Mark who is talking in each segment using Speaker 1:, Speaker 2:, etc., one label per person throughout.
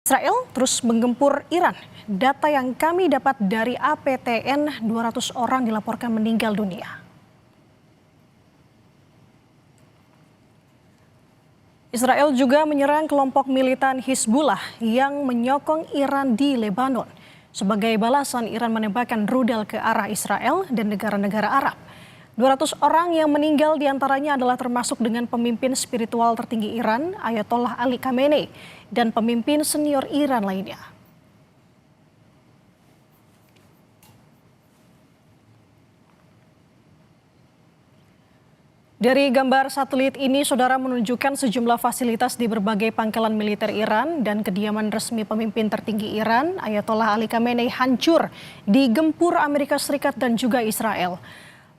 Speaker 1: Israel terus menggempur Iran. Data yang kami dapat dari APTN, 200 orang dilaporkan meninggal dunia. Israel juga menyerang kelompok militan Hizbullah yang menyokong Iran di Lebanon. Sebagai balasan, Iran menembakkan rudal ke arah Israel dan negara-negara Arab. 200 orang yang meninggal diantaranya adalah termasuk dengan pemimpin spiritual tertinggi Iran, Ayatollah Ali Khamenei, dan pemimpin senior Iran lainnya. Dari gambar satelit ini, saudara, menunjukkan sejumlah fasilitas di berbagai pangkalan militer Iran dan kediaman resmi pemimpin tertinggi Iran, Ayatollah Ali Khamenei, hancur digempur Amerika Serikat dan juga Israel.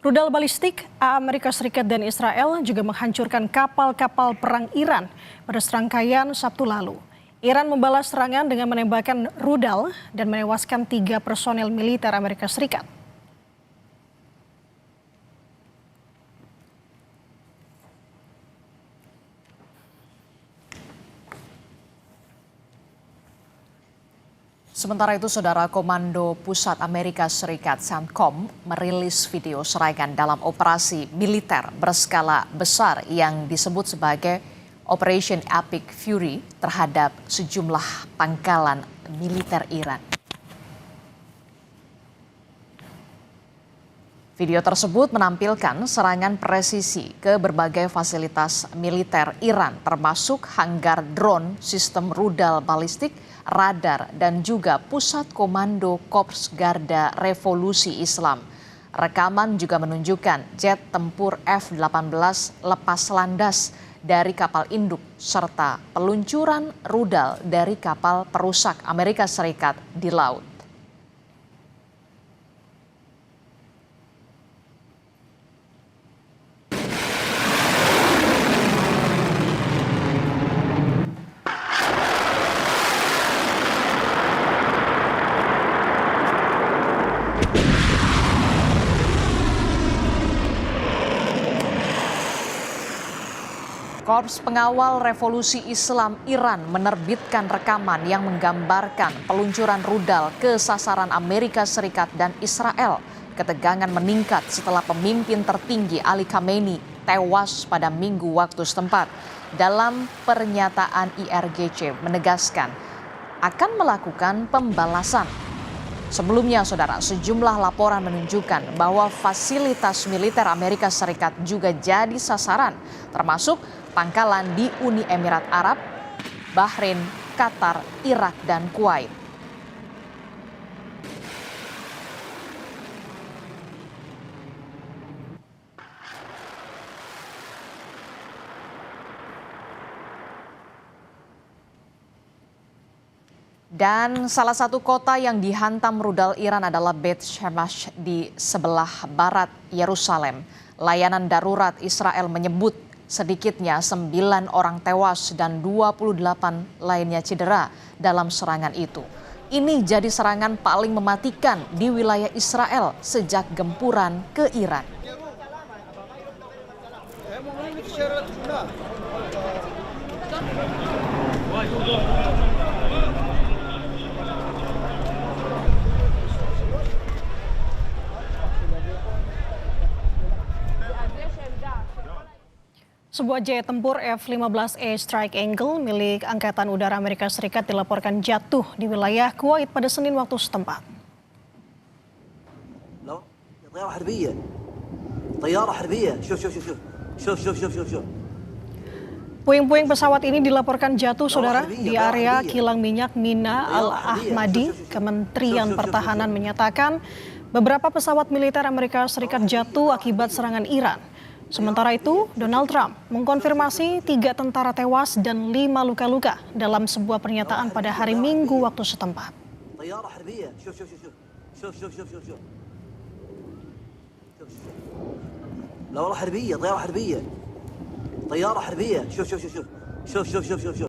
Speaker 1: Rudal balistik Amerika Serikat dan Israel juga menghancurkan kapal-kapal perang Iran pada serangkaian Sabtu lalu. Iran membalas serangan dengan menembakkan rudal dan menewaskan 3 personel militer Amerika Serikat.
Speaker 2: Sementara itu, Saudara, Komando Pusat Amerika Serikat CENTCOM merilis video serangan dalam operasi militer berskala besar yang disebut sebagai Operation Epic Fury terhadap sejumlah pangkalan militer Iran. Video tersebut menampilkan serangan presisi ke berbagai fasilitas militer Iran, termasuk hanggar drone, sistem rudal balistik, radar, dan juga pusat komando Korps Garda Revolusi Islam. Rekaman juga menunjukkan jet tempur F-18 lepas landas dari kapal induk serta peluncuran rudal dari kapal perusak Amerika Serikat di laut. Korps Pengawal Revolusi Islam Iran menerbitkan rekaman yang menggambarkan peluncuran rudal ke sasaran Amerika Serikat dan Israel. Ketegangan meningkat setelah pemimpin tertinggi Ali Khamenei tewas pada Minggu waktu setempat. Dalam pernyataan IRGC menegaskan akan melakukan pembalasan. Sebelumnya, Saudara, sejumlah laporan menunjukkan bahwa fasilitas militer Amerika Serikat juga jadi sasaran, termasuk pangkalan di Uni Emirat Arab, Bahrain, Qatar, Irak, dan Kuwait. Dan salah satu kota yang dihantam rudal Iran adalah Beit Shemesh di sebelah barat Yerusalem. Layanan darurat Israel menyebut sedikitnya 9 orang tewas dan 28 lainnya cedera dalam serangan itu. Ini jadi serangan paling mematikan di wilayah Israel sejak gempuran ke Iran.
Speaker 1: Sebuah jet tempur F-15E Strike Eagle milik Angkatan Udara Amerika Serikat dilaporkan jatuh di wilayah Kuwait pada Senin waktu setempat. Puing-puing pesawat ini dilaporkan jatuh, Saudara, di area kilang minyak Mina Al-Ahmadi. Kementerian Pertahanan menyatakan beberapa pesawat militer Amerika Serikat jatuh akibat serangan Iran. Sementara itu, Donald Trump mengkonfirmasi 3 tentara tewas dan 5 luka-luka dalam sebuah pernyataan pada hari Minggu waktu setempat.